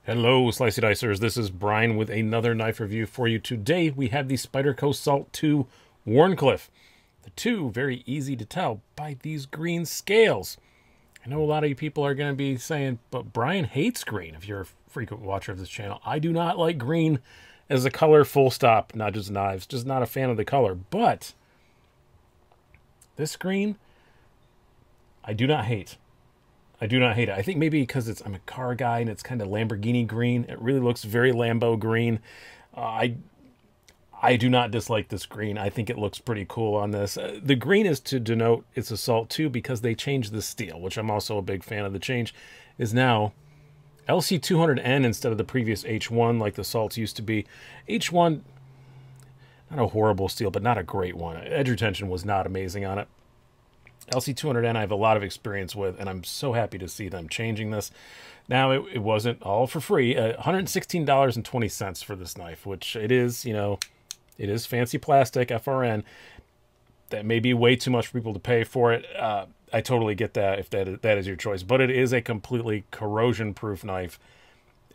Hello, Slicey Dicers. This is Brian with another knife review for you. Today we have the Spyderco Salt 2 Wharncliffe. The two, very easy to tell by these green scales. I know a lot of you people are going to be saying, but Brian hates green if you're a frequent watcher of this channel. I do not like green as a color, full stop, not just knives. Just not a fan of the color. But this green, I do not hate. I do not hate it. I think maybe because I'm a car guy and it's kind of Lamborghini green. It really looks very Lambo green. I do not dislike this green. I think it looks pretty cool on this. The green is to denote it's a Salt 2 because they changed the steel, which I'm also a big fan of. The change is now LC200N instead of the previous H1 like the Salts used to be. H1, not a horrible steel, but not a great one. Edge retention was not amazing on it. LC200N I have a lot of experience with, and I'm so happy to see them changing this. Now, it wasn't all for free. $116.20 for this knife, which it is, you know, it is fancy plastic, FRN. That may be way too much for people to pay for it. I totally get that if that is your choice. But it is a completely corrosion-proof knife.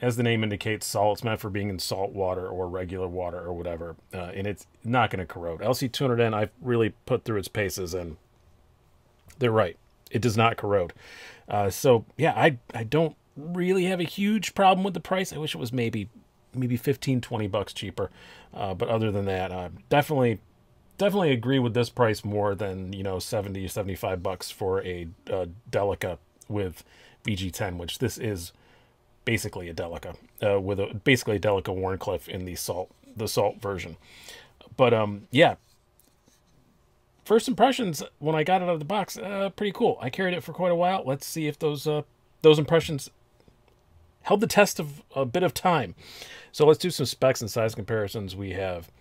As the name indicates, salt. It's meant for being in salt water or regular water or whatever. And it's not going to corrode. LC200N I've really put through its paces, and they're right. It does not corrode. So, yeah, I don't really have a huge problem with the price. I wish it was maybe 15, 20 bucks cheaper. But other than that, definitely agree with this price more than, you know, 70, 75 bucks for a Delica with VG10, which this is basically a Delica, with basically a Delica Wharncliffe in the salt version. But, yeah. First impressions when I got it out of the box, pretty cool. I carried it for quite a while. Let's see if those impressions held the test of a bit of time. So let's do some specs and size comparisons. We have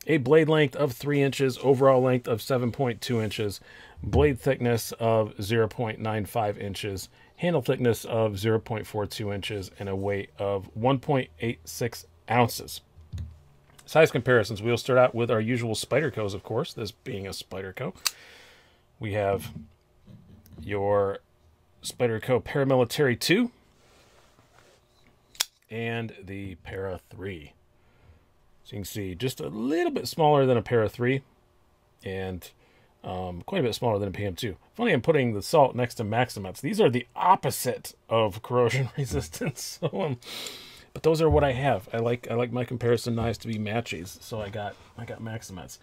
a blade length of 3 inches, overall length of 7.2 inches, blade thickness of 0.95 inches, handle thickness of 0.42 inches, and a weight of 1.86 ounces. Size comparisons, we'll start out with our usual Spydercos, of course, this being a Spyderco. We have your Spyderco Paramilitary 2 and the Para 3. So you can see just a little bit smaller than a Para 3 and quite a bit smaller than a PM2. Funny, I'm putting the Salt next to Maximettes. These are the opposite of corrosion resistance. So, but those are what I have. I like my comparison knives to be matchies, so I got Maximettes.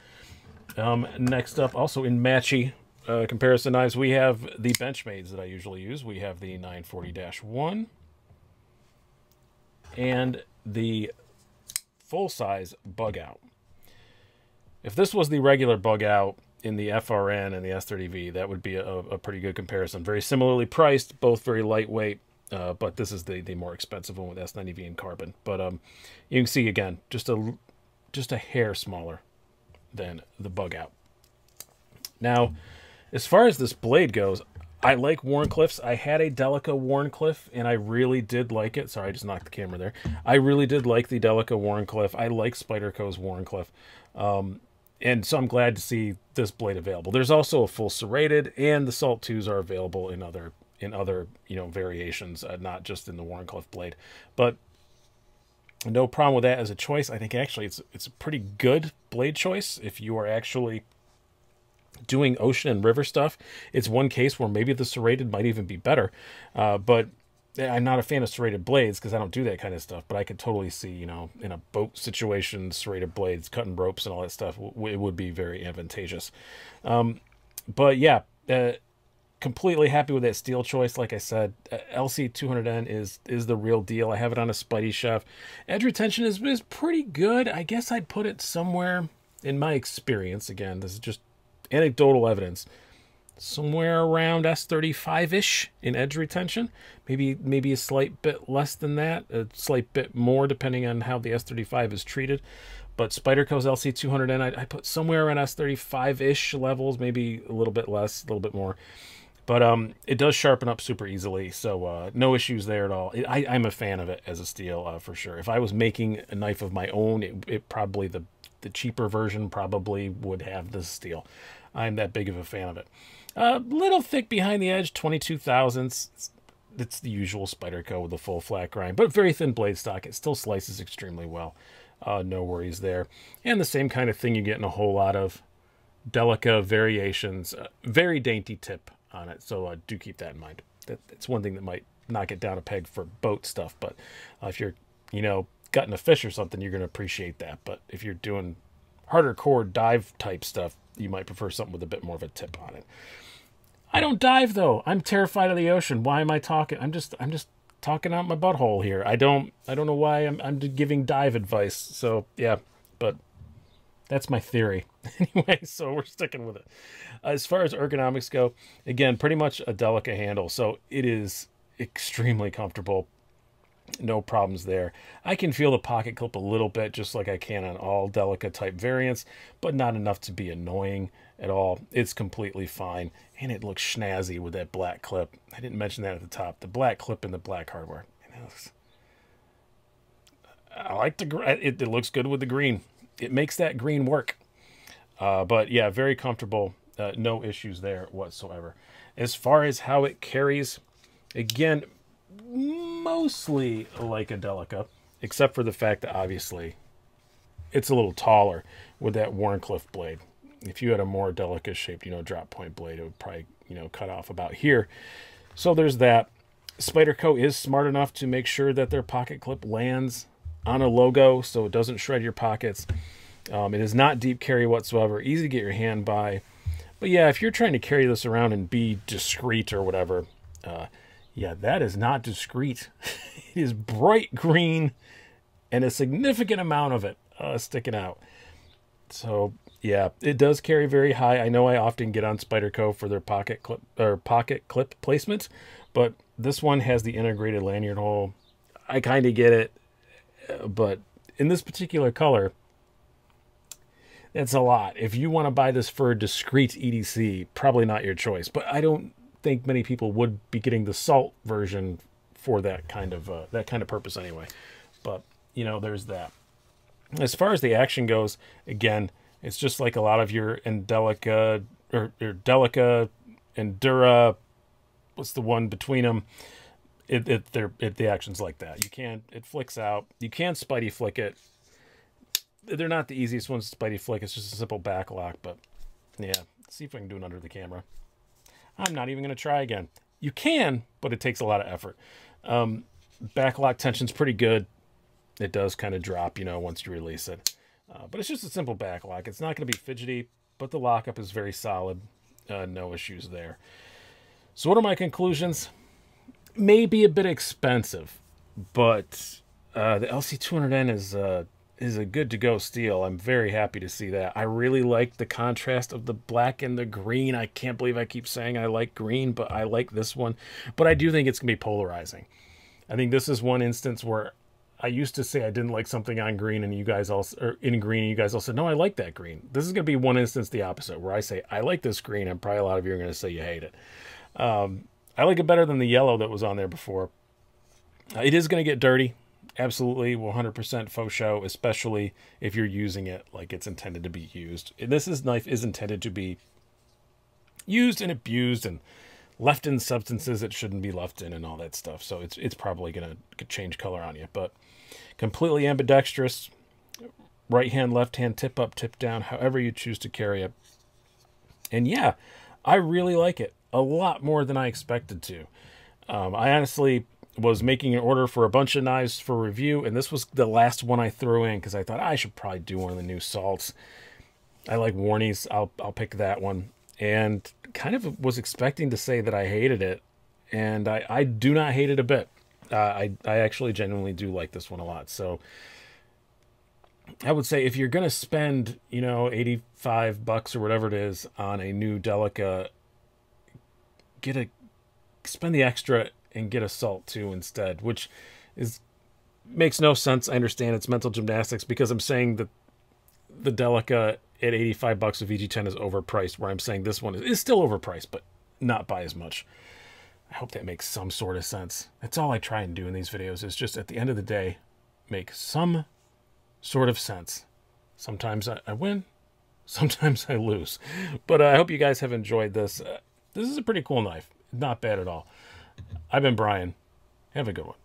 Next up, also in matchy comparison knives, we have the Benchmades that I usually use. We have the 940-1 and the full-size Bug Out. If this was the regular Bug Out in the FRN and the S30V, that would be a pretty good comparison. Very similarly priced, both very lightweight. But this is the more expensive one with S90V and carbon. But you can see again, just a hair smaller than the Bug Out. Now, as far as this blade goes, I like Wharncliffes. I had a Delica Wharncliffe, and I really did like it. Sorry, I just knocked the camera there. I really did like the Delica Wharncliffe. I like Spyderco's Wharncliffe. And so I'm glad to see this blade available. There's also a full serrated, and the Salt 2s are available in other you know, variations, not just in the Wharncliffe blade. But no problem with that as a choice. I think actually it's a pretty good blade choice if you are actually doing ocean and river stuff. It's one case where maybe the serrated might even be better. But I'm not a fan of serrated blades because I don't do that kind of stuff. But I could totally see, you know, in a boat situation, serrated blades, cutting ropes and all that stuff, it would be very advantageous. But yeah, completely happy with that steel choice. Like I said, LC200N is the real deal. I have it on a Spidey chef. Edge retention is pretty good. I guess I'd put it somewhere, in my experience, again, this is just anecdotal evidence, somewhere around S35-ish in edge retention. Maybe a slight bit less than that, a slight bit more depending on how the S35 is treated. But Spyderco's LC200N, I put somewhere around S35-ish levels, maybe a little bit less, a little bit more. But it does sharpen up super easily, so no issues there at all. I'm a fan of it as a steel, for sure. If I was making a knife of my own, it probably, the cheaper version probably would have this steel. I'm that big of a fan of it. A little thick behind the edge, 22 thousandths. it's the usual Spyderco with the full flat grind, but very thin blade stock. It still slices extremely well. No worries there. And the same kind of thing you get in a whole lot of Delica variations. Very dainty tip on it, so do keep that in mind. That's one thing that might knock it down a peg for boat stuff, but if you're, gutting a fish or something, you're going to appreciate that. But if you're doing harder core dive type stuff, you might prefer something with a bit more of a tip on it. I don't dive though. I'm terrified of the ocean. Why am I talking? I'm just talking out my butthole here. I don't know why I'm giving dive advice. So yeah, but that's my theory. Anyway, so we're sticking with it. As far as ergonomics go, again, pretty much a Delica handle. So it is extremely comfortable. No problems there. I can feel the pocket clip a little bit, just like I can on all Delica type variants, but not enough to be annoying at all. It's completely fine, and it looks snazzy with that black clip. I didn't mention that at the top. The black clip and the black hardware. I like it looks good with the green. It makes that green work. But yeah, very comfortable. No issues there whatsoever. As far as how it carries, again, mostly like a Delica, except for the fact that obviously it's a little taller with that Wharncliffe blade. If you had a more Delica shaped, drop point blade, it would probably, cut off about here. So there's that. Spyderco is smart enough to make sure that their pocket clip lands on a logo so it doesn't shred your pockets. It is not deep carry whatsoever, easy to get your hand by. But yeah, if you're trying to carry this around and be discreet or whatever, yeah, that is not discreet. It is bright green and a significant amount of it sticking out. So yeah, it does carry very high. I know I often get on Spyderco for their pocket clip placement, but this one has the integrated lanyard hole. I kind of get it, but in this particular color, that's a lot. If you want to buy this for a discreet EDC, probably not your choice. But I don't think many people would be getting the salt version for that kind of purpose anyway. But there's that. As far as the action goes, again, it's just like a lot of your Delica or Delica, Endura. What's the one between them? The action's like that. It flicks out. You can Spidey flick it. They're not the easiest ones to Spidey flick. It's just a simple back lock. But yeah, let's see if I can do it under the camera. I'm not even going to try again. You can, but it takes a lot of effort. Back lock tension's pretty good. It does kind of drop, once you release it. But it's just a simple back lock. It's not going to be fidgety, but the lockup is very solid. No issues there. So what are my conclusions? Maybe a bit expensive, but the LC200N is a good to go steel. I'm very happy to see that. I really like the contrast of the black and the green. I can't believe I keep saying I like green, but I like this one. But I do think it's going to be polarizing. I think this is one instance where I used to say I didn't like something on green, and you guys all, or in green, and you guys all said, no, I like that green. This is going to be one instance the opposite, where I say, I like this green, and probably a lot of you are going to say you hate it. I like it better than the yellow that was on there before. It is going to get dirty. Absolutely, 100% faux show, especially if you're using it like it's intended to be used. Knife is intended to be used and abused and left in substances it shouldn't be left in and all that stuff. So it's probably going to change color on you. But completely ambidextrous, right hand, left hand, tip up, tip down, however you choose to carry it. And yeah, I really like it a lot more than I expected to. I honestly was making an order for a bunch of knives for review, and this was the last one I threw in because I thought I should probably do one of the new salts. I like Warnies. I'll pick that one. And kind of was expecting to say that I hated it, and I do not hate it a bit. I actually genuinely do like this one a lot. So I would say if you're going to spend, $85 or whatever it is on a new Delica, spend the extra and get a salt too instead, which makes no sense. I understand it's mental gymnastics because I'm saying that the Delica at $85 of VG10 is overpriced, where I'm saying this one is still overpriced, but not by as much. I hope that makes some sort of sense. That's all I try and do in these videos, is just at the end of the day, make some sort of sense. Sometimes I win, sometimes I lose. But I hope you guys have enjoyed this. This is a pretty cool knife. Not bad at all. I've been Brian. Have a good one.